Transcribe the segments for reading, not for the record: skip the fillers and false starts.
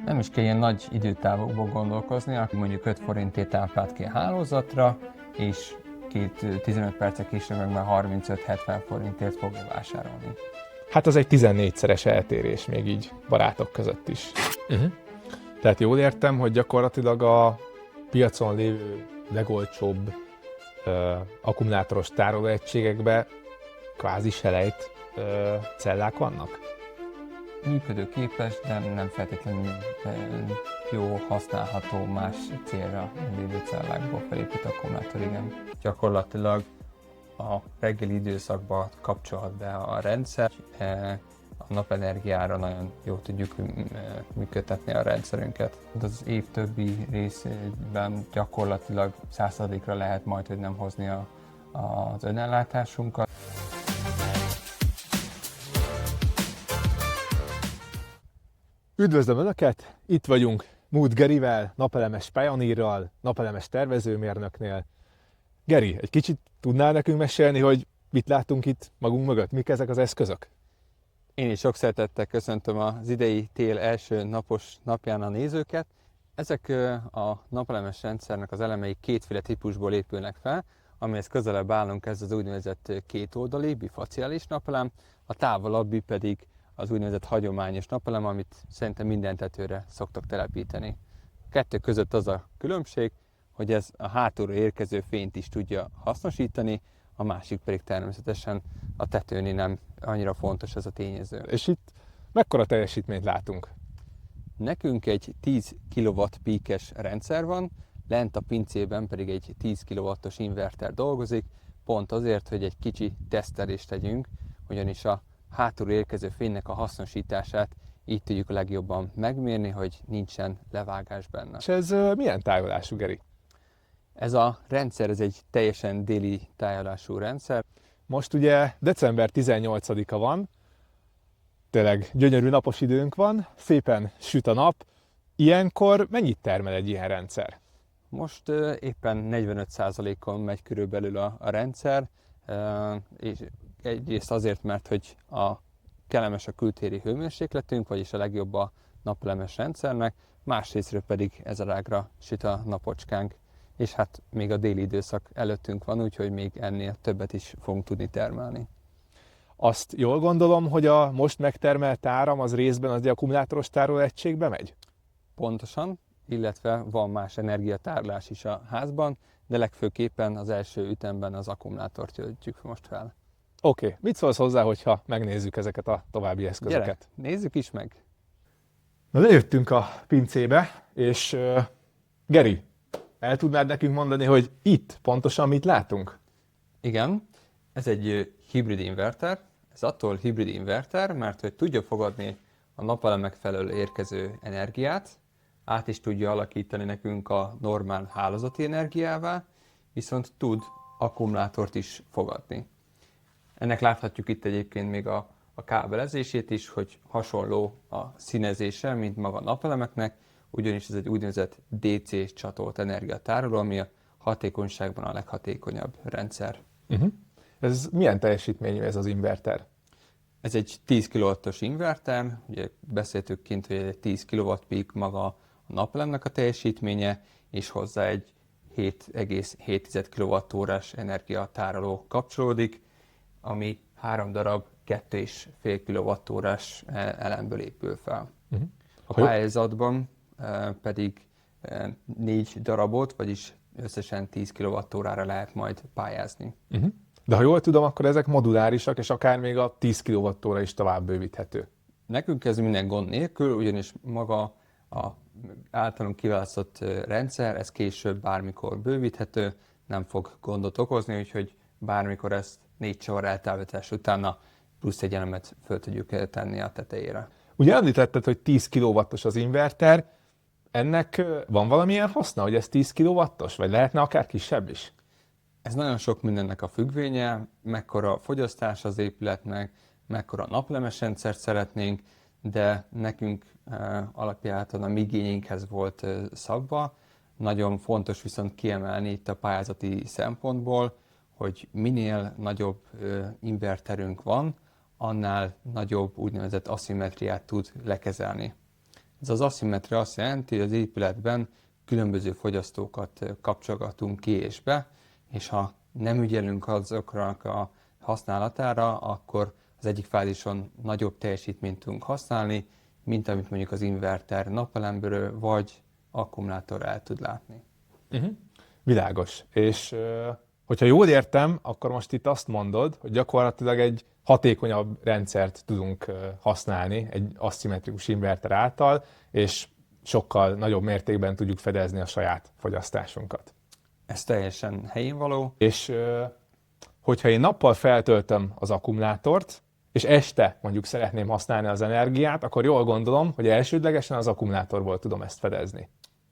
Nem is kell ilyen nagy időtávokból gondolkozni, aki mondjuk 5 forintért táplált ki a hálózatra, és 15 perccel később meg már 35-70 forintért fogja vásárolni. Hát az egy 14-szeres eltérés még így barátok között is. Tehát jól értem, hogy gyakorlatilag a piacon lévő legolcsóbb akkumulátoros tárolóegységekben kvázi selejt cellák vannak? Működőképes, de nem feltétlenül jó használható más célra lévő cellákból felépült akkumulátor, igen. Gyakorlatilag a reggeli időszakban kapcsolhat be a rendszer, a napenergiára nagyon jól tudjuk működtetni a rendszerünket. Az év többi részében gyakorlatilag 100%-ra lehet majd, hogy nem hozni az önellátásunkat. Üdvözlöm Önöket! Itt vagyunk Múd Gerivel, napelemes Pioneerral, napelemes tervezőmérnöknél. Geri, egy kicsit tudnál nekünk mesélni, hogy mit látunk itt magunk mögött? Mik ezek az eszközök? Én is sok szeretettel köszöntöm az idei tél első napos napján a nézőket. Ezek a napelemes rendszernek az elemei kétféle típusból épülnek fel, amihez közelebb állunk, ez az úgynevezett kétoldali, bifaciális napelem, a távolabbi pedig az úgynevezett hagyományos napelem, amit szerintem minden tetőre szoktak telepíteni. A kettő között az a különbség, hogy ez a hátulról érkező fényt is tudja hasznosítani, a másik pedig természetesen a tetőnél nem annyira fontos ez a tényező. És itt mekkora teljesítményt látunk? Nekünk egy 10 kW píkes rendszer van, lent a pincében pedig egy 10 kW-os inverter dolgozik, pont azért, hogy egy kicsi tesztelést tegyünk, ugyanis a hátulról érkező fénynek a hasznosítását így tudjuk a legjobban megmérni, hogy nincsen levágás benne. És ez milyen tájolású, Geri? Ez a rendszer, ez egy teljesen déli tájolású rendszer. Most ugye december 18-a van, tényleg gyönyörű napos időnk van, szépen süt a nap. Ilyenkor mennyit termel egy ilyen rendszer? Most éppen 45%-on megy körülbelül a rendszer, és egyrészt azért, mert hogy kellemes a kültéri hőmérsékletünk, vagyis a legjobb a napelemes rendszernek, másrésztről pedig ezerágra süt a napocskánk, és hát még a déli időszak előttünk van, úgyhogy még ennél többet is fogunk tudni termelni. Azt jól gondolom, hogy a most megtermelt áram az részben az akkumulátoros tárolóegységbe megy? Pontosan, illetve van más energiatárolás is a házban, de legfőképpen az első ütemben az akkumulátort töltjük most fel. Oké, mit szólsz hozzá, hogyha megnézzük ezeket a további eszközöket? Gyere, nézzük is meg! Na, lejöttünk a pincébe, és Geri, el tudnád nekünk mondani, hogy itt pontosan mit látunk? Igen, ez egy hibrid inverter. Ez attól hibrid inverter, mert hogy tudja fogadni a napelemek felől érkező energiát, át is tudja alakítani nekünk a normál hálózati energiává, viszont tud akkumulátort is fogadni. Ennek láthatjuk itt egyébként még a kábelezését is, hogy hasonló a színezése, mint maga a napelemeknek, ugyanis ez egy úgynevezett DC csatolt energiatároló, ami a hatékonyságban a leghatékonyabb rendszer. Ez milyen teljesítményű ez az inverter? Ez egy 10 kW-os inverter, ugye beszéltük kint, hogy egy 10 kW peak maga a napelemnek a teljesítménye, és hozzá egy 7,7 kWh-s energiatároló kapcsolódik, ami 3 darab 2,5 kWh-s elemből épül fel. A pályázatban pedig 4 darabot, vagyis összesen 10 kWh-ra lehet majd pályázni. De ha jól tudom, akkor ezek modulárisak, és akár még a 10 kWh is tovább bővíthető. Nekünk ez minden gond nélkül, ugyanis maga a általunk kiválasztott rendszer, ez később bármikor bővíthető, nem fog gondot okozni, úgyhogy bármikor ezt 4 sor eltávolítás után plusz egy elemet föl tudjuk tenni a tetejére. Ugye említetted, hogy 10 kW-os az inverter, ennek van valamilyen haszna, hogy ez 10 kW-os, vagy lehetne akár kisebb is? Ez nagyon sok mindennek a függvénye, mekkora a fogyasztás az épületnek, mekkora napelemes rendszert szeretnénk, de nekünk alapjában a mi igényeinkhez volt szabva. Nagyon fontos viszont kiemelni itt a pályázati szempontból, hogy minél nagyobb inverterünk van, annál nagyobb úgynevezett aszimmetriát tud lekezelni. Ez az aszimmetria azt jelenti, hogy az épületben különböző fogyasztókat kapcsolgatunk ki és be, és ha nem ügyelünk azoknak a használatára, akkor az egyik fázison nagyobb teljesítményt tudunk használni, mint amit mondjuk az inverter napelemből vagy akkumulátor el tud látni. Világos. És hogyha jól értem, akkor most itt azt mondod, hogy gyakorlatilag egy hatékonyabb rendszert tudunk használni egy aszimmetrikus inverter által, és sokkal nagyobb mértékben tudjuk fedezni a saját fogyasztásunkat. Ez teljesen helyén való. És hogyha én nappal feltöltöm az akkumulátort, és este mondjuk szeretném használni az energiát, akkor jól gondolom, hogy elsődlegesen az akkumulátorból tudom ezt fedezni.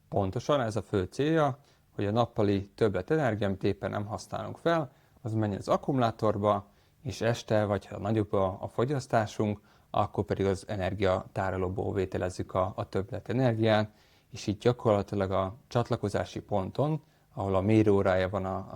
Pontosan ez a fő célja, hogy a nappali többlet energia, amit éppen nem használunk fel, az menjen az akkumulátorba, és este, vagy ha nagyobb a fogyasztásunk, akkor pedig az energiatárolóból vételezzük a többlet energiát, és így gyakorlatilag a csatlakozási ponton, ahol a mérőórája van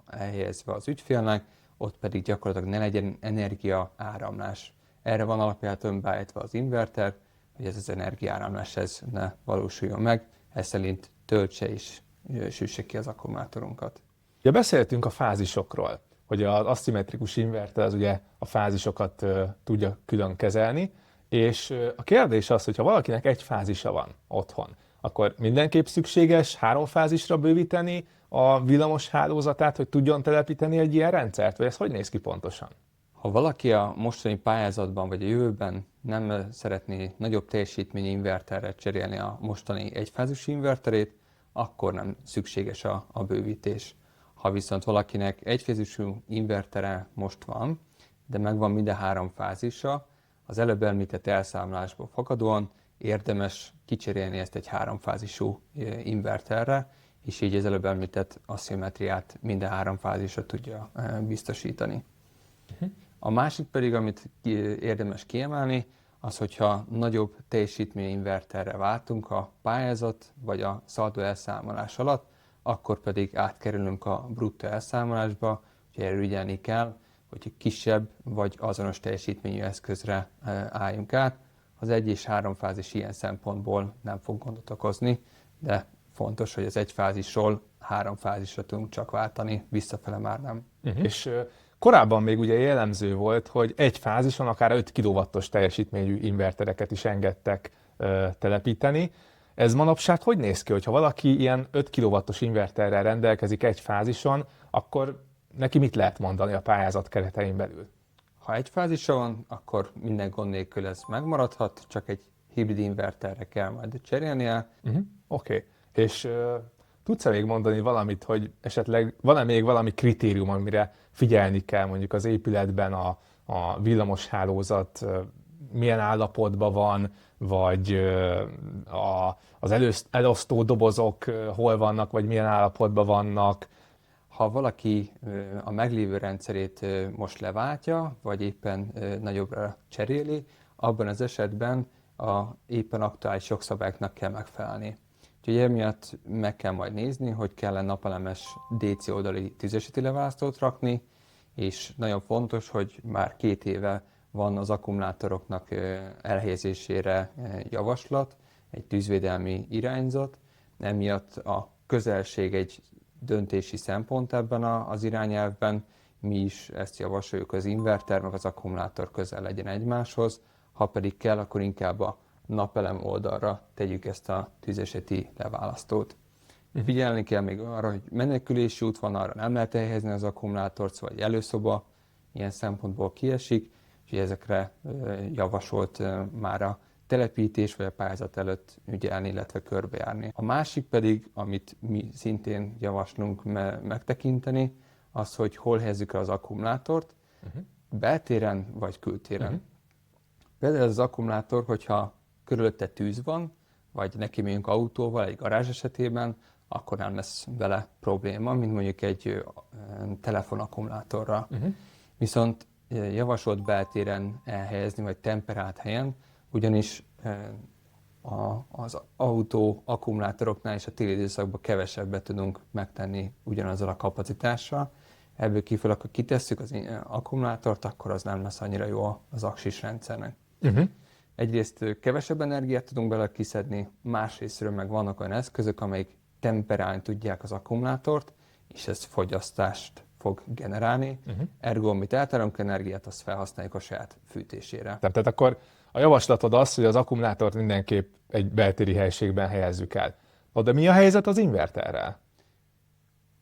elhelyezve az ügyfélnek, ott pedig gyakorlatilag ne legyen energia áramlás. Erre van alapján beállítva az inverter, hogy ez az energiaáramlás ne valósuljon meg, ez szerint töltse és süsse ki az akkumulátorunkat. Ugye beszéltünk a fázisokról, hogy az aszimmetrikus inverter az ugye a fázisokat tudja külön kezelni, és a kérdés az, hogy ha valakinek egy fázisa van otthon, akkor mindenképp szükséges 3 fázisra bővíteni a villamos hálózatát, hogy tudjon telepíteni egy ilyen rendszert, vagy ez hogy néz ki pontosan? Ha valaki a mostani pályázatban vagy a jövőben nem szeretné nagyobb teljesítményű inverterre cserélni a mostani egyfázisú inverterét, akkor nem szükséges a bővítés. Ha viszont valakinek egyfázisú invertere most van, de megvan minden 3 fázisa, az előbb említett elszámolásból fakadóan érdemes kicserélni ezt egy 3 fázisú inverterre, és így az előbb említett aszimmetriát minden 3 fázisra tudja biztosítani. A másik pedig, amit érdemes kiemelni, az, hogyha nagyobb teljesítményű inverterre váltunk a pályázat vagy a szaldó elszámolás alatt, akkor pedig átkerülünk a bruttó elszámolásba, hogy erről ügyelni kell, hogy kisebb vagy azonos teljesítményű eszközre álljunk át. Az 1 és 3 fázis ilyen szempontból nem fog gondot okozni, de fontos, hogy az egy fázisról 3 fázisra tudunk csak váltani, visszafele már nem. És korábban még ugye jellemző volt, hogy egy fázison akár 5 kW-os teljesítményű invertereket is engedtek telepíteni. Ez manapság hogy néz ki, hogyha valaki ilyen 5 kW-os inverterrel rendelkezik egy fázison, akkor neki mit lehet mondani a pályázat keretein belül? Ha egy fázisa van, akkor minden gond nélkül ez megmaradhat, csak egy hibrid inverterre kell majd cserélnie. Oké. És tudsz-e még mondani valamit, hogy esetleg van-e még valami kritérium, amire figyelni kell mondjuk az épületben a villamos hálózat milyen állapotban van, vagy az elosztó dobozok hol vannak, vagy milyen állapotban vannak? Ha valaki a meglévő rendszerét most leváltja, vagy éppen nagyobbra cseréli, abban az esetben a éppen aktuális jogszabályoknak kell megfelelni. Úgyhogy emiatt meg kell majd nézni, hogy kell-e napelemes DC oldali tüzesíti leválasztót rakni, és nagyon fontos, hogy már 2 éve van az akkumulátoroknak elhelyezésére javaslat, egy tűzvédelmi irányzat, emiatt a közelség egy döntési szempont ebben az irányelvben, mi is ezt javasoljuk, az inverter meg az akkumulátor közel legyen egymáshoz, ha pedig kell, akkor inkább a napelem oldalra tegyük ezt a tüzeseti leválasztót. Figyelni kell még arra, hogy menekülési út van, arra nem lehet elhelyezni az akkumulátort, szóval egy előszoba ilyen szempontból kiesik, úgyhogy ezekre javasolt már a telepítés vagy a pályázat előtt ügyelni, illetve körbejárni. A másik pedig, amit mi szintén javaslunk megtekinteni, az, hogy hol helyezzük el az akkumulátort, beltéren vagy kültéren. Például az akkumulátor, hogyha körülötte tűz van, vagy neki megyünk autóval egy garázs esetében, akkor nem lesz vele probléma, mint mondjuk egy telefonakkumulátorra. Viszont javasolt beltéren elhelyezni, vagy temperált helyen, ugyanis az autó akkumulátoroknál és a téli időszakban kevesebbet tudunk megtenni ugyanazzal a kapacitással. Ebből kívül, akkor kitesszük az akkumulátort, akkor az nem lesz annyira jó az aksis rendszernek. Egyrészt kevesebb energiát tudunk belőle kiszedni, másrésztről meg vannak olyan eszközök, amelyek temperálni tudják az akkumulátort, és ez fogyasztást fog generálni. Ergo, amit elterünk energiát, azt felhasználjuk a saját fűtésére. Tehát akkor a javaslatod az, hogy az akkumulátort mindenképp egy beltéri helyiségben helyezzük el. De mi a helyzet az inverterrel?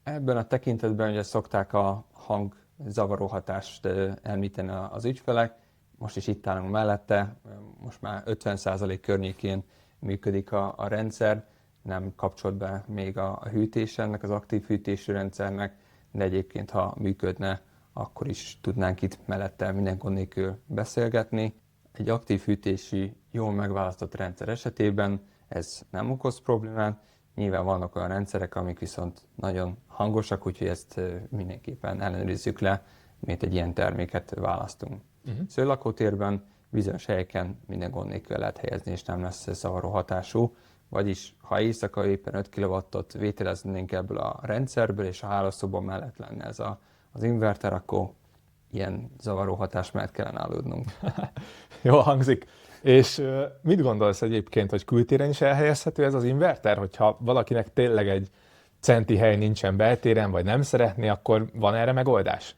Ebben a tekintetben ugye szokták a hangzavaró hatást említeni az ügyfelek. Most is itt állunk mellette, most már 50% környékén működik a rendszer, nem kapcsolt be még a hűtés ennek, az aktív hűtésű rendszernek, de egyébként ha működne, akkor is tudnánk itt mellette minden gond nélkül beszélgetni. Egy aktív hűtésű, jól megválasztott rendszer esetében ez nem okoz problémát. Nyilván vannak olyan rendszerek, amik viszont nagyon hangosak, úgyhogy ezt mindenképpen ellenőrizzük le, miért egy ilyen terméket választunk. Szőlakótérben bizonyos helyeken minden gond nélkül lehet helyezni, és nem lesz zavaró hatású. Vagyis, ha éjszaka éppen 5 kW-ot vételeznénk ebből a rendszerből, és a hálószoba mellett lenne ez az inverter, akkor ilyen zavaró hatás mellett kellene aludnunk. Jól hangzik. És mit gondolsz egyébként, hogy kültéren is elhelyezhető ez az inverter? Hogyha valakinek tényleg egy centi hely nincsen beltéren, vagy nem szeretné, akkor van erre megoldás?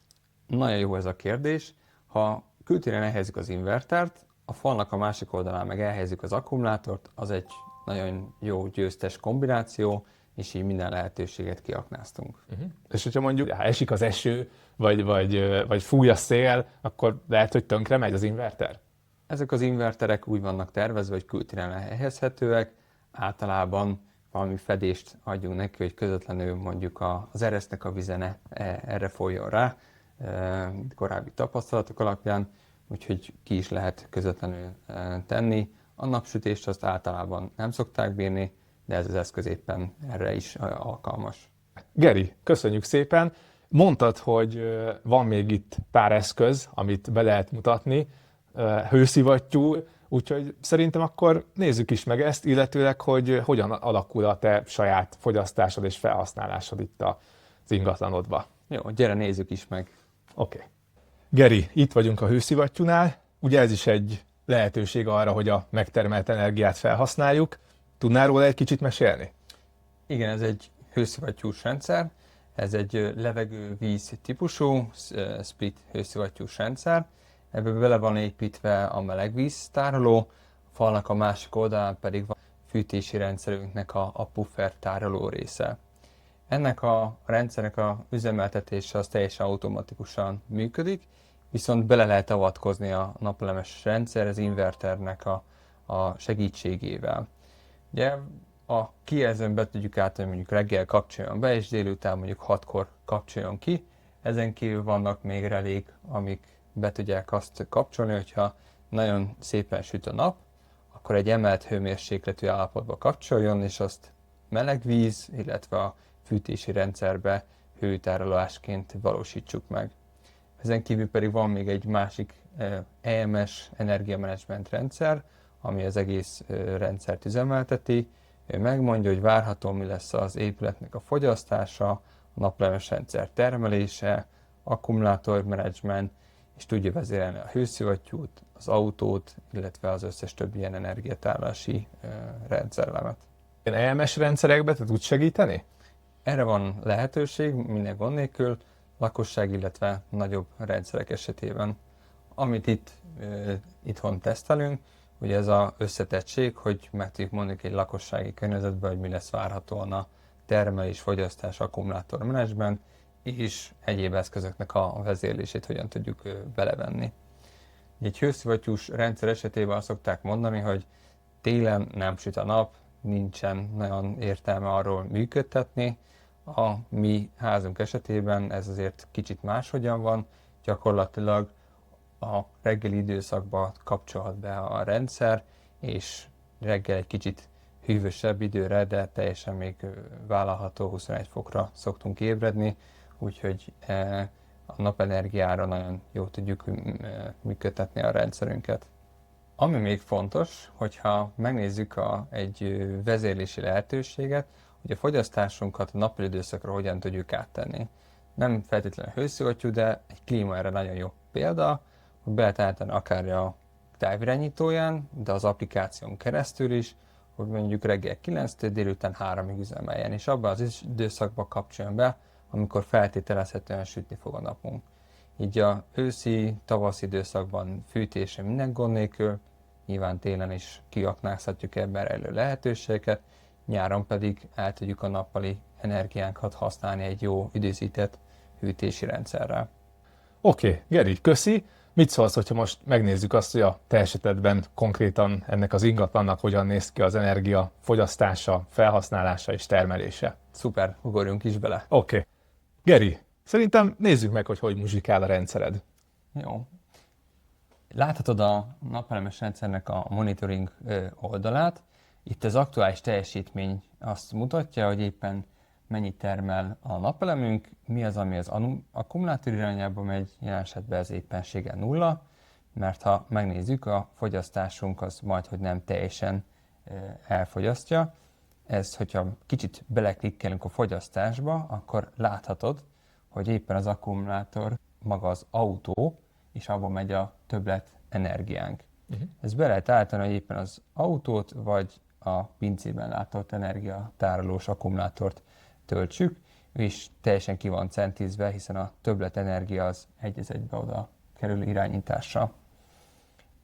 Nagyon jó ez a kérdés. Ha kültéren elhelyezzük az invertert, a falnak a másik oldalán meg elhelyezzük az akkumulátort, az egy nagyon jó győztes kombináció, és így minden lehetőséget kiaknáztunk. És hogyha mondjuk esik az eső, vagy fúj a szél, akkor lehet, hogy tönkre megy az inverter? Ezek az inverterek úgy vannak tervezve, hogy kültéren elhelyezhetőek, általában valami fedést adjunk neki, hogy közvetlenül mondjuk az eresznek a vize erre folyjon rá, korábbi tapasztalatok alapján, úgyhogy ki is lehet közvetlenül tenni. A napsütést azt általában nem szokták bírni, de ez az eszköz éppen erre is alkalmas. Geri, köszönjük szépen! Mondtad, hogy van még itt pár eszköz, amit be lehet mutatni, hőszivattyú, úgyhogy szerintem akkor nézzük is meg ezt, illetőleg, hogy hogyan alakul a te saját fogyasztásod és felhasználásod itt az ingatlanodba. Jó, gyere nézzük is meg. Oké. Geri, itt vagyunk a hőszivattyúnál, ugye ez is egy lehetőség arra, hogy a megtermelt energiát felhasználjuk. Tudnál róla egy kicsit mesélni? Igen, ez egy hőszivattyús rendszer, ez egy levegő-víz típusú split hőszivattyús rendszer. Ebből bele van építve a melegvíz tároló, a falnak a másik oldalán pedig van a fűtési rendszerünknek a puffer tároló része. Ennek a rendszernek a üzemeltetése az teljesen automatikusan működik, viszont bele lehet avatkozni a napelemes rendszer az inverternek a segítségével. Ugye a kijelzőn be tudjuk átadni, mondjuk reggel kapcsoljon be, és délután mondjuk 6-kor kapcsoljon ki. Ezen kívül vannak még relék, amik be tudják azt kapcsolni, hogyha nagyon szépen süt a nap, akkor egy emelt hőmérsékletű állapotba kapcsoljon, és azt meleg víz, illetve a fűtési rendszerbe hőtárolásként valósítsuk meg. Ezen kívül pedig van még egy másik EMS energiamenedzsment rendszer, ami az egész rendszert üzemelteti. Ő megmondja, hogy várható mi lesz az épületnek a fogyasztása, a napelemes rendszer termelése, akkumulátormenedzsment, és tudja vezérelni a hőszivattyút, az autót, illetve az összes többi ilyen energiatárolási rendszerelemet. Ilyen EMS rendszerekbe te tudsz segíteni? Erre van lehetőség, minden gond nélkül, lakosság, illetve nagyobb rendszerek esetében. Amit itthon tesztelünk, ugye ez az összetettség, hogy meg tudjuk mondani egy lakossági környezetben, hogy mi lesz várhatóan a termelés, fogyasztás, akkumulátormenedzsment, és egyéb eszközöknek a vezérlését hogyan tudjuk belevenni. Egy hőszivattyús rendszer esetében azt szokták mondani, hogy télen nem süt a nap, nincsen nagyon értelme arról működtetni. A mi házunk esetében ez azért kicsit máshogyan van, gyakorlatilag a reggeli időszakban kapcsolhat be a rendszer, és reggel egy kicsit hűvösebb időre, de teljesen még vállalható 21 fokra szoktunk ébredni, úgyhogy a napenergiára nagyon jól tudjuk működtetni a rendszerünket. Ami még fontos, hogyha megnézzük egy vezérlési lehetőséget, hogy a fogyasztásunkat a nappali időszakra hogyan tudjuk áttenni. Nem feltétlenül hőszivattyú, de egy klíma erre nagyon jó példa, hogy be lehet állítani akár a távirányítóján, de az applikáción keresztül is, hogy mondjuk reggel 9-től délután 3-ig üzemeljen, és abban az időszakban kapcsoljon be, amikor feltételezhetően sütni fog a napunk. Így a őszi, tavaszi időszakban fűtése minden gond nélkül, nyilván télen is kiaknázhatjuk ebben rejlő lehetőségeket, nyáron pedig el tudjuk a nappali energiánkat használni egy jó időzített hűtési rendszerrel. Oké, Geri, köszi. Mit szólsz, hogyha most megnézzük azt, hogy a te esetedben konkrétan ennek az ingatlannak hogyan néz ki az energia fogyasztása, felhasználása és termelése? Szuper, ugorjunk is bele. Oké. Geri, szerintem nézzük meg, hogy muzsikál a rendszered. Jó. Láthatod a napelemes rendszernek a monitoring oldalát. Itt az aktuális teljesítmény azt mutatja, hogy éppen mennyit termel a napelemünk, mi az, ami az akkumulátor irányába megy, jelen esetben ez éppenséggel 0, mert ha megnézzük, a fogyasztásunk az majdhogy nem teljesen elfogyasztja. Ez, hogyha kicsit beleklikkelünk a fogyasztásba, akkor láthatod, hogy éppen az akkumulátor, maga az autó, és abban megy a többlet energiánk. Ez be lehet állítani, hogy éppen az autót, vagy a pincében látott energiatárolós akkumulátort töltsük, és teljesen ki van centízve, hiszen a többlet energia az egy az egybe oda kerül irányításra.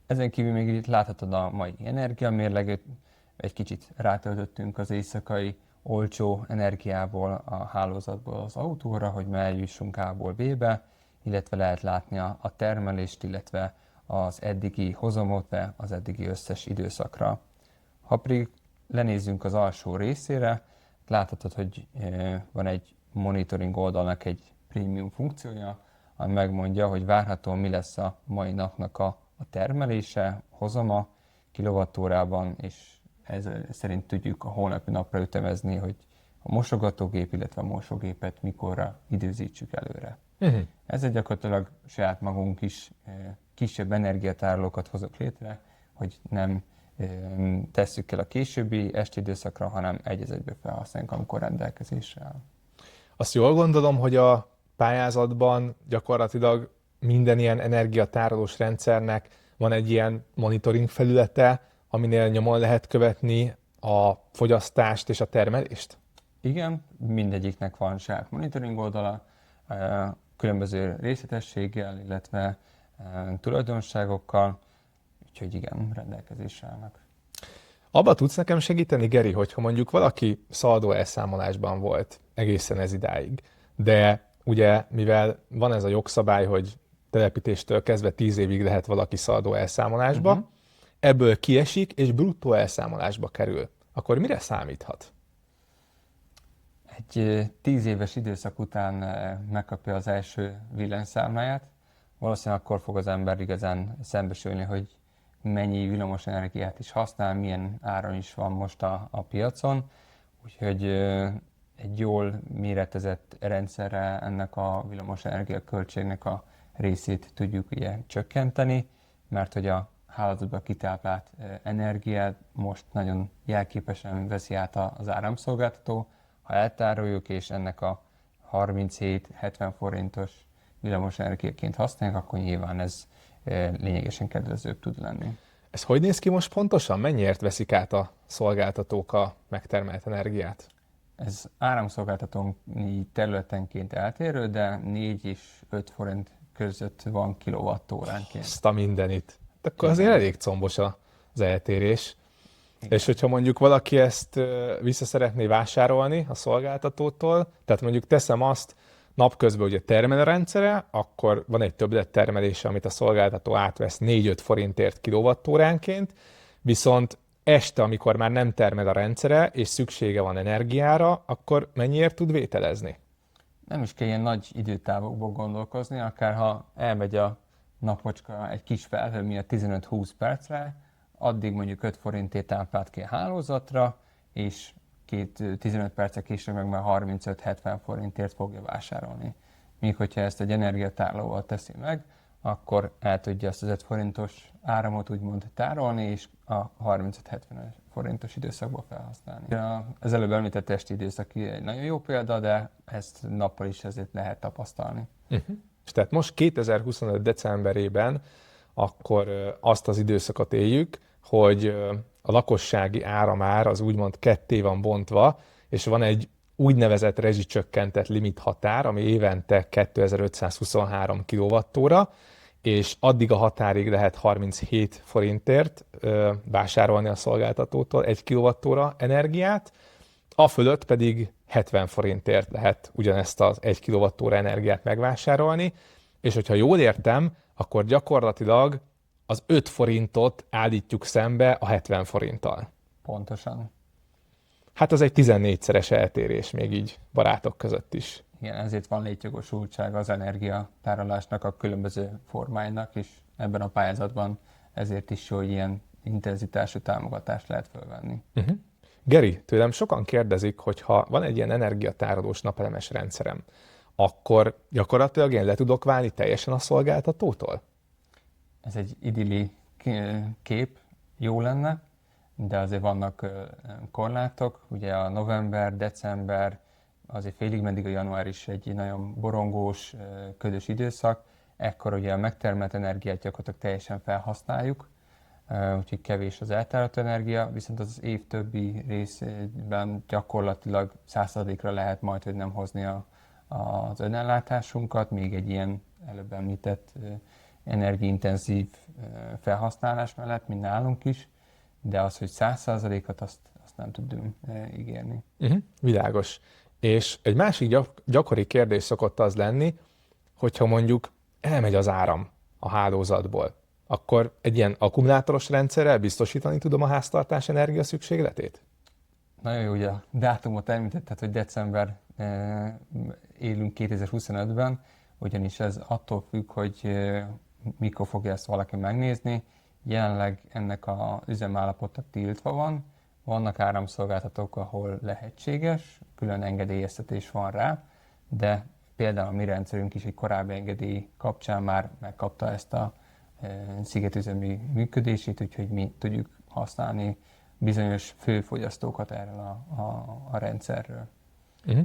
Ezen kívül még itt láthatod a mai energiamérlegét, egy kicsit rátöltöttünk az éjszakai olcsó energiából a hálózatból az autóra, hogy eljussunk A-ból B-be, illetve lehet látni a termelést, illetve az eddigi hozamot, az eddigi összes időszakra. Ha pedig lenézzünk az alsó részére, láthatod, hogy van egy monitoring oldalnak egy prémium funkciója, ami megmondja, hogy várhatóan mi lesz a mai napnak a termelése, hozama kilovattórában, és ez szerint tudjuk a holnapi napra ütemezni, hogy a mosogatógép, illetve a mosógépet mikorra időzítsük előre. Ezzel gyakorlatilag saját magunk is kisebb energiatárolókat hozok létre, hogy nem tesszük el a későbbi esti időszakra, hanem egy az egybe felhasználjuk, amikor rendelkezésre áll. Azt jól gondolom, hogy a pályázatban gyakorlatilag minden ilyen energiatárolós rendszernek van egy ilyen monitoring felülete, aminél nyomon lehet követni a fogyasztást és a termelést? Igen, mindegyiknek van saját monitoring oldala, különböző részletességgel, illetve tulajdonságokkal, úgyhogy igen, rendelkezésre állnak. Abba tudsz nekem segíteni, Geri, hogyha mondjuk valaki szaldó elszámolásban volt egészen ez idáig, de ugye mivel van ez a jogszabály, hogy telepítéstől kezdve 10 évig lehet valaki szaldó elszámolásba, ebből kiesik és bruttó elszámolásba kerül, akkor mire számíthat? Egy 10 éves időszak után megkapja az első villanyszámláját, valószínűleg akkor fog az ember igazán szembesülni, hogy mennyi villamos energiát is használ, milyen áron is van most a piacon. Úgyhogy egy jól méretezett rendszerre ennek a villamos energia költségnek a részét tudjuk ugye csökkenteni, mert hogy a hálózatba kitáplált energiát most nagyon jelképesen veszi át az áramszolgáltató. Ha eltároljuk és ennek a 37-70 forintos villamos energiaként használjuk, akkor nyilván ez lényegesen kedvezőbb tud lenni. Ez hogy néz ki most pontosan? Mennyiért veszik át a szolgáltatók a megtermelt energiát? Ez áramszolgáltatói területenként eltérő, de 4 és 5 forint között van kilowattóránként. Azt a mindenit. Akkor azért elég combos az eltérés. Igen. És hogyha mondjuk valaki ezt vissza szeretné vásárolni a szolgáltatótól, tehát mondjuk teszem azt, napközben ugye termel a rendszere, akkor van egy többlettermelése, amit a szolgáltató átvesz 4-5 forintért kilowattóránként, viszont este, amikor már nem termel a rendszere, és szüksége van energiára, akkor mennyiért tud vételezni? Nem is kell ilyen nagy időtávokból gondolkozni, akár ha elmegy a napocska egy kis felhő miatt 15-20 percre, addig mondjuk 5 forintért táplált ki a hálózatra, és 15 percek később meg már 35-70 forintért fogja vásárolni. Míg hogyha ezt egy energiatárolóval teszi meg, akkor el tudja azt az 5 forintos áramot úgymond tárolni, és a 35-70 forintos időszakban felhasználni. Az előbb említett esti időszak egy nagyon jó példa, de ezt nappal is ezért lehet tapasztalni. És tehát most 2025. decemberében akkor azt az időszakot éljük, hogy a lakossági áramár az úgymond ketté van bontva, és van egy úgynevezett rezsicsökkentett limithatár, ami évente 2523 kWh, és addig a határig lehet 37 forintért vásárolni a szolgáltatótól 1 kWh energiát, a fölött pedig 70 forintért lehet ugyanezt az 1 kWh energiát megvásárolni, és hogyha jól értem, akkor gyakorlatilag az 5 forintot állítjuk szembe a 70 forinttal. Pontosan. Hát az egy 14-szeres eltérés még így barátok között is. Igen, ezért van létjogosultsága az energiatárolásnak a különböző formáinak, és ebben a pályázatban ezért is jó, hogy ilyen intenzitású támogatást lehet fölvenni. Geri, tőlem sokan kérdezik, hogy ha van egy ilyen energiatárolós napelemes rendszerem, akkor gyakorlatilag én le tudok válni teljesen a szolgáltatótól? Ez egy idilli kép, jó lenne, de azért vannak korlátok. Ugye a november, december, azért félig meddig a január is egy nagyon borongós, ködös időszak. Ekkor ugye a megtermelt energiát gyakorlatilag teljesen felhasználjuk, úgyhogy kevés az eltárolt energia, viszont az év többi részében gyakorlatilag 100%-ra lehet majd, hogy nem hozni az önellátásunkat, még egy ilyen előbb említett energiaintenzív felhasználás mellett, mint nálunk is, de az, hogy 100%-at azt nem tudunk ígérni. Világos. És egy másik gyakori kérdés szokott az lenni, hogyha mondjuk elmegy az áram a hálózatból, akkor egy ilyen akkumulátoros rendszerrel biztosítani tudom a háztartás energia szükségletét? Nagyon jó, hogy a dátumot említetted, hogy december élünk 2025-ben, ugyanis ez attól függ, hogy mikor fogja ezt valaki megnézni. Jelenleg ennek az üzemállapota tiltva van, vannak áramszolgáltatók, ahol lehetséges, külön engedélyeztetés van rá, de például a mi rendszerünk is egy korábbi engedély kapcsán már megkapta ezt a szigetüzemi működését, úgyhogy mi tudjuk használni bizonyos főfogyasztókat erről a rendszerről.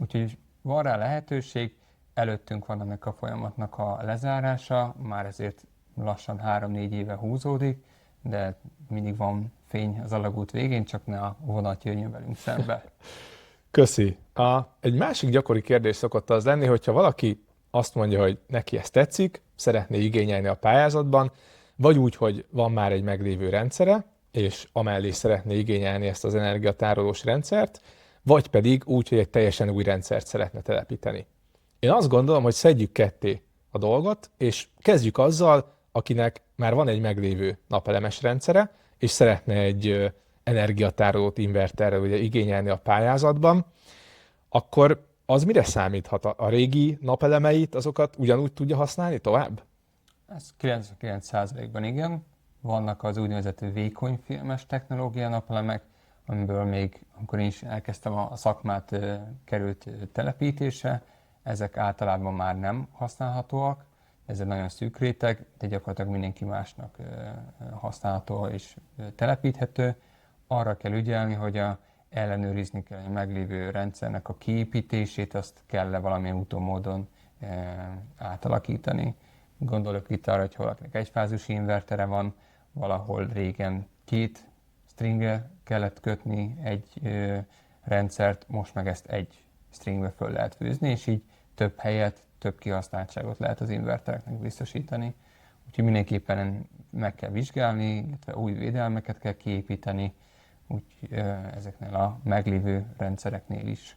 Úgyhogy van rá lehetőség, előttünk van ennek a folyamatnak a lezárása, már ezért lassan 3-4 éve húzódik, de mindig van fény az alagút végén, csak ne a vonat jöjjön velünk szembe. Köszi. Egy másik gyakori kérdés szokott az lenni, hogyha valaki azt mondja, hogy neki ez tetszik, szeretné igényelni a pályázatban, vagy úgy, hogy van már egy meglévő rendszere, és amellé szeretné igényelni ezt az energiatárolós rendszert, vagy pedig úgy, hogy egy teljesen új rendszert szeretne telepíteni. Én azt gondolom, hogy szedjük ketté a dolgot, és kezdjük azzal, akinek már van egy meglévő napelemes rendszere, és szeretne egy energiatárolót inverterrel ugye igényelni a pályázatban, akkor az mire számíthat? A régi napelemeit, azokat ugyanúgy tudja használni tovább? Ez 99%-ban igen. Vannak az úgynevezett vékony filmes technológia napelemek, amiből még, amikor én is elkezdtem a szakmát, került telepítése, ezek általában már nem használhatóak. Ez egy nagyon szűk réteg, de gyakorlatilag mindenki másnak használható és telepíthető. Arra kell ügyelni, hogy ellenőrizni kell a meglévő rendszernek a kiépítését, azt kell valamilyen úton, módon átalakítani. Gondolok itt arra, hogy valakinek egyfázisú invertere van, valahol régen 2 stringre kellett kötni egy rendszert, most meg ezt egy stringbe föl lehet fűzni, és így több helyet, több kihasználtságot lehet az invertereknek biztosítani. Úgyhogy mindenképpen meg kell vizsgálni, illetve új védelmeket kell kiépíteni, úgy ezeknél a meglévő rendszereknél is.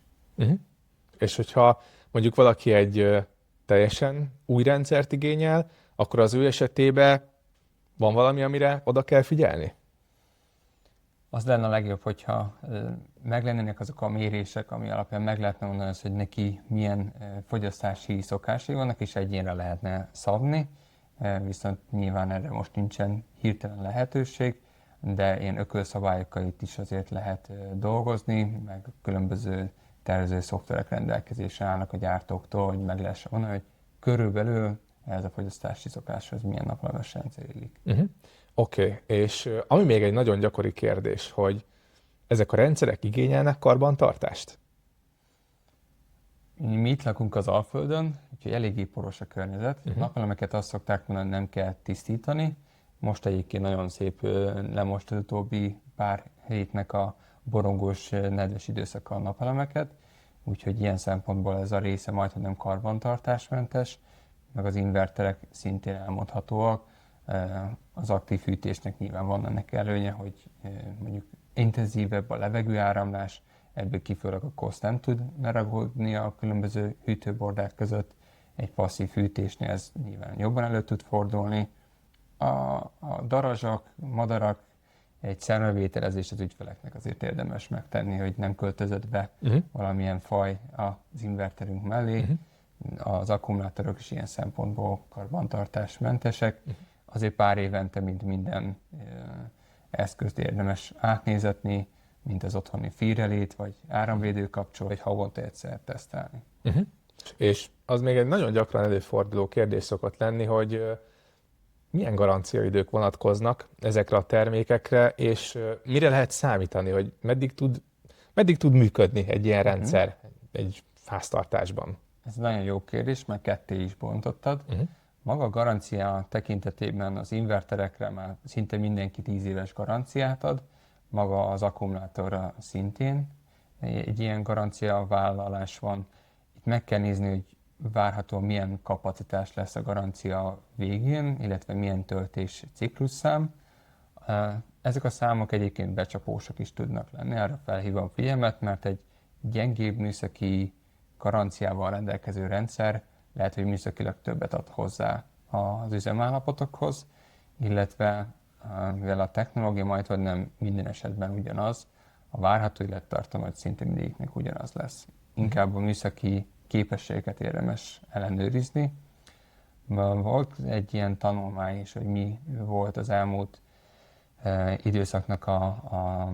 És hogyha mondjuk valaki egy teljesen új rendszert igényel, akkor az ő esetében van valami, amire oda kell figyelni? Az lenne a legjobb, hogyha meglennének azok a mérések, ami alapján meg lehetne mondani azt, hogy neki milyen fogyasztási szokásai vannak, és egyénre lehetne szabni, viszont nyilván erre most nincsen hirtelen lehetőség, de ilyen ökölszabályokkal itt is azért lehet dolgozni, meg különböző tervező szoftverek rendelkezésre állnak a gyártóktól, hogy meg lehessen mondani, hogy körülbelül ez a fogyasztási szokáshoz milyen napelemes rendszer illik. Oké, és ami még egy nagyon gyakori kérdés, hogy ezek a rendszerek igényelnek karbantartást? Mi itt lakunk az Alföldön, úgyhogy eléggé poros a környezet. Napelemeket azt szokták mondani, nem kell tisztítani, Most egyébként nagyon szép lemost az utóbbi pár hétnek a borongós, nedves időszaka a napelemeket, úgyhogy ilyen szempontból ez a része majdnem karbantartásmentes, meg az inverterek szintén elmondhatóak. Az aktív fűtésnek nyilván van ennek előnye, hogy mondjuk intenzívebb a levegőáramlás, ebből kifolyólag a kosz nem tud leragódni a különböző hűtőbordák között. Egy passzív fűtésnél ez nyilván jobban elő tud fordulni. A darazsak, madarak, egy szemrevételezést az ügyfeleknek azért érdemes megtenni, hogy nem költözött be valamilyen faj az inverterünk mellé. Az akkumulátorok is ilyen szempontból karbantartásmentesek. Azért pár évente, mint minden eszközt érdemes átnézetni, mint az otthoni fűrelét, vagy áramvédő kapcsol, vagy havonta egyszer tesztelni. És az még egy nagyon gyakran előforduló kérdés szokott lenni, hogy milyen garanciaidők vonatkoznak ezekre a termékekre, és mire lehet számítani, hogy meddig tud működni egy ilyen rendszer egy háztartásban? Ez nagyon jó kérdés, mert ketté is bontottad. Maga a garancia tekintetében az inverterekre már szinte mindenki 10 éves garanciát ad, maga az akkumulátorra szintén egy ilyen garancia vállalás van. Itt meg kell nézni, hogy várhatóan milyen kapacitás lesz a garancia végén, illetve milyen töltés ciklusszám. Ezek a számok egyébként becsapósak is tudnak lenni, arra felhívom a figyelmet, mert egy gyengébb műszaki garanciával rendelkező rendszer lehet, hogy műszakilag többet ad hozzá az üzemállapotokhoz, illetve mivel a technológia majd vagy nem minden esetben ugyanaz, a várható élettartam hogy szinte mindegyiknek ugyanaz lesz. Inkább a műszaki képességeket érdemes ellenőrizni. Volt egy ilyen tanulmány is, hogy mi volt az elmúlt időszaknak a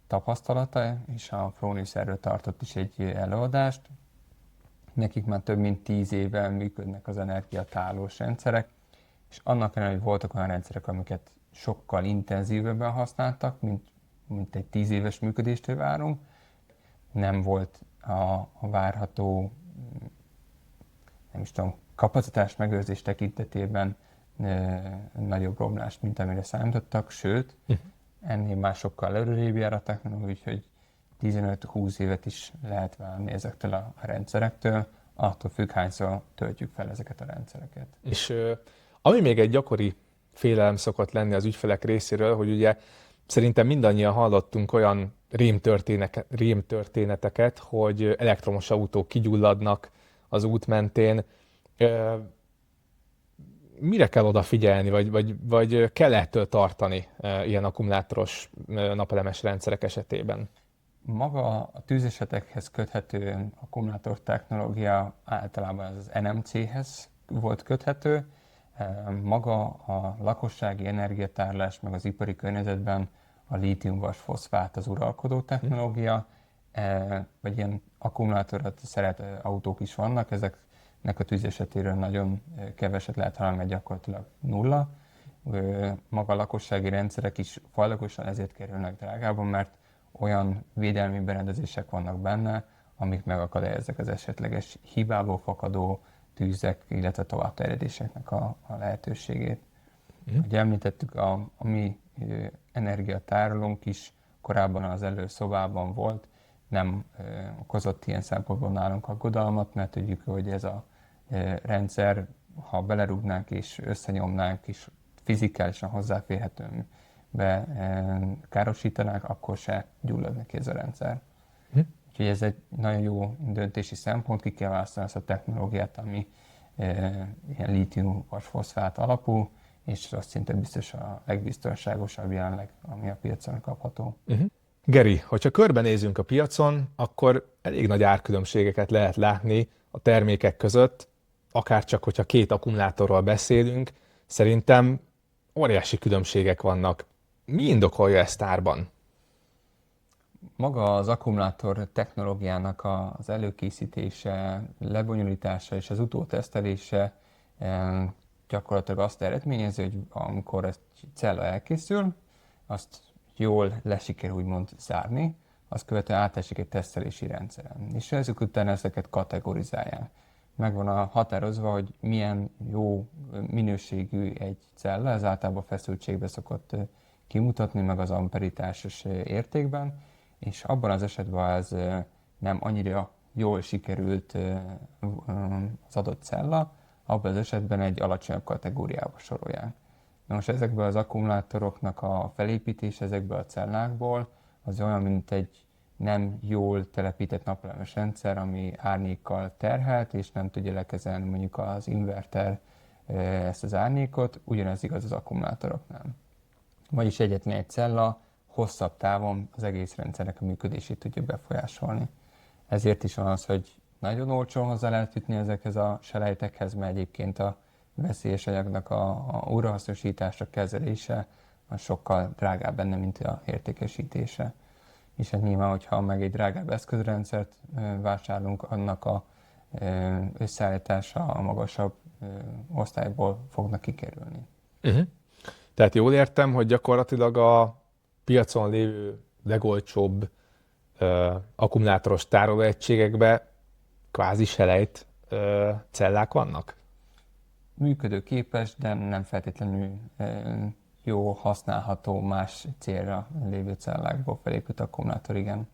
tapasztalata, és a Fronius erről tartott is egy előadást. Nekik már több mint 10 éve működnek az energiatárolós rendszerek, és annak ellenére, hogy voltak olyan rendszerek, amiket sokkal intenzívebben használtak, mint egy 10 éves működéstől várunk, nem volt a várható, nem is tudom, kapacitás megőrzés tekintetében nagyobb romlást, mint amire számítottak, sőt, ennél már sokkal előrébb jár a technológia, úgyhogy 15-20 évet is lehet várni ezektől a rendszerektől, attól függ, hányszor töltjük fel ezeket a rendszereket. És ami még egy gyakori félelem szokott lenni az ügyfelek részéről, hogy ugye szerintem mindannyian hallottunk olyan rémtörténeteket, hogy elektromos autók kigyulladnak az út mentén. Mire kell odafigyelni, vagy kell ettől tartani ilyen akkumulátoros napelemes rendszerek esetében? Maga a tűzesetekhez köthető akkumulátor technológia általában az NMC-hez volt köthető. Maga a lakossági energiatárolás meg az ipari környezetben a lítium-vas-foszfát az uralkodó technológia, vagy ilyen akkumulátorat szeret autók is vannak, ezeknek a tűzesetéről nagyon keveset lehet hallani, mert gyakorlatilag nulla. Maga a lakossági rendszerek is fajlagosan ezért kerülnek drágában, mert olyan védelmi berendezések vannak benne, amik megakadályozzák az esetleges hibából fakadó tűzek, illetve továbbterjedéseknek a lehetőségét. Ugye említettük, a mi energiatárolónk is korábban az előszobában volt, nem okozott ilyen szempontból nálunk aggodalmat, mert tudjuk, hogy ez a rendszer, ha belerúgnánk és összenyomnánk, és fizikálisan hozzáférhetően károsítanák, akkor se gyullad neki ez a rendszer. Úgyhogy ez egy nagyon jó döntési szempont, ki kell választani azt a technológiát, ami ilyen lítium-vas-foszfát alapú, és azt szinte biztos a legbiztonságosabb jelenleg, ami a piacon kapható. Geri, hogyha körbenézünk a piacon, akkor elég nagy árkülönbségeket lehet látni a termékek között, akár csak, hogyha két akkumulátorról beszélünk, szerintem óriási különbségek vannak. Mi indokolja ezt árban? Maga az akkumulátor technológiának az előkészítése, lebonyolítása és az utótesztelése gyakorlatilag azt eredményezi, hogy amikor egy cella elkészül, azt jól lesikerül úgymond zárni, azt követően átesik egy tesztelési rendszeren. És ezek után ezeket kategorizálják. megvan határozva, hogy milyen jó minőségű egy cella, ez általában feszültségbe szokott kimutatni, meg az amperitásos értékben, és abban az esetben ez nem annyira jól sikerült az adott cella, abban az esetben egy alacsonyabb kategóriába sorolják. Na most ezekből az akkumulátoroknak a felépítés ezekből a cellákból az olyan, mint egy nem jól telepített napelemes rendszer, ami árnyékkal terhelt, és nem tudja lekezelni mondjuk az inverter ezt az árnyékot, ugyanez igaz az akkumulátoroknál. Vagyis egyetlen egy cella hosszabb távon az egész rendszernek a működését tudja befolyásolni. Ezért is van az, hogy nagyon olcsón hozzá lehet ütni ezekhez a selejtekhez, mert egyébként a veszélyes anyagnak a újrahasznosítása, kezelése az sokkal drágább benne, mint a értékesítése. És hát nyilván, hogyha meg egy drágább eszközrendszert vásárolunk, annak a összeállítása a magasabb osztályból fognak kikerülni. Tehát jól értem, hogy gyakorlatilag a piacon lévő legolcsóbb akkumulátoros tárolóegységekben kvázi selejt cellák vannak? Működőképes, de nem feltétlenül jó, használható más célra lévő cellákból felépült akkumulátor, igen.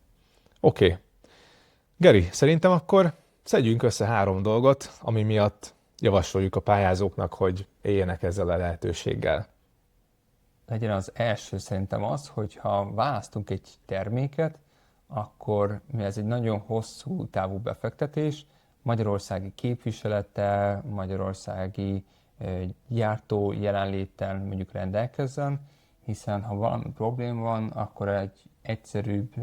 Oké. Geri, szerintem akkor szedjünk össze 3 dolgot, ami miatt javasoljuk a pályázóknak, hogy éljenek ezzel a lehetőséggel. Legyen az első szerintem az, hogy ha választunk egy terméket, akkor mivel ez egy nagyon hosszú távú befektetés, magyarországi képviselettel, magyarországi gyártó jelenléttel mondjuk rendelkezzen, hiszen ha valami probléma van, akkor egy egyszerűbb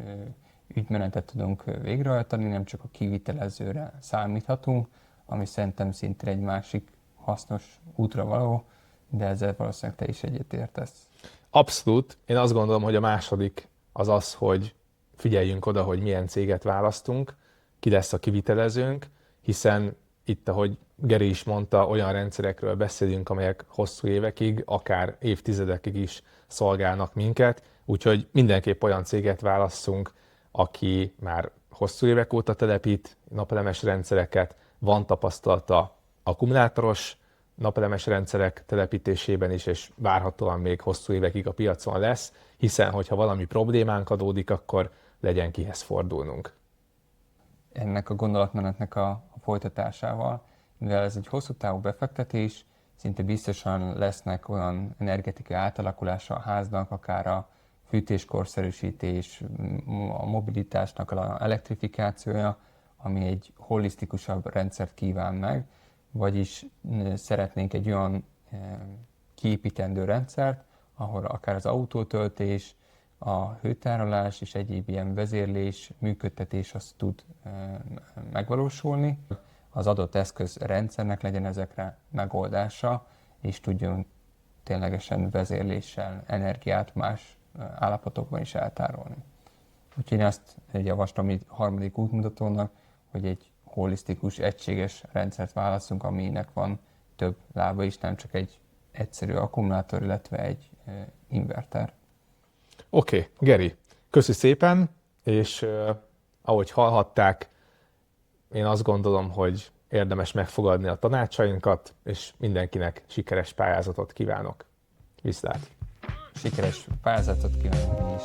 ügymenetet tudunk végrehajtani, nem csak a kivitelezőre számíthatunk, ami szerintem szintén egy másik hasznos útra való, de ezzel valószínűleg te is egyetértesz. Abszolút. Én azt gondolom, hogy a második az az, hogy figyeljünk oda, hogy milyen céget választunk, ki lesz a kivitelezőnk, hiszen itt, ahogy Geri is mondta, olyan rendszerekről beszélünk, amelyek hosszú évekig, akár évtizedekig is szolgálnak minket, úgyhogy mindenképp olyan céget válasszunk, aki már hosszú évek óta telepít napelemes rendszereket, van tapasztalata akkumulátoros napelemes rendszerek telepítésében is, és várhatóan még hosszú évekig a piacon lesz, hiszen hogyha valami problémánk adódik, akkor legyen kihez fordulnunk. Ennek a gondolatmenetnek a folytatásával, mivel ez egy hosszú távú befektetés, szinte biztosan lesznek olyan energetikai átalakulása a háznak, akár a fűtéskorszerűsítés, a mobilitásnak az elektrifikációja, ami egy holisztikusabb rendszert kíván meg, vagyis szeretnénk egy olyan kiépítendő rendszert, ahol akár az autótöltés, a hőtárolás és egyéb ilyen vezérlés, működtetés az tud megvalósulni. Az adott eszközrendszernek legyen ezekre megoldása, és tudjon ténylegesen vezérléssel energiát más állapotokban is eltárolni. Úgyhogy én azt javaslom itt harmadik útmutatónak, hogy egy holisztikus, egységes rendszert válaszunk, aminek van több lába is, nem csak egy egyszerű akkumulátor, illetve egy inverter. Oké, Geri, köszi szépen, és ahogy hallhatták, én azt gondolom, hogy érdemes megfogadni a tanácsainkat, és mindenkinek sikeres pályázatot kívánok. Viszlát! Sikeres pályázatot kívánok mi is!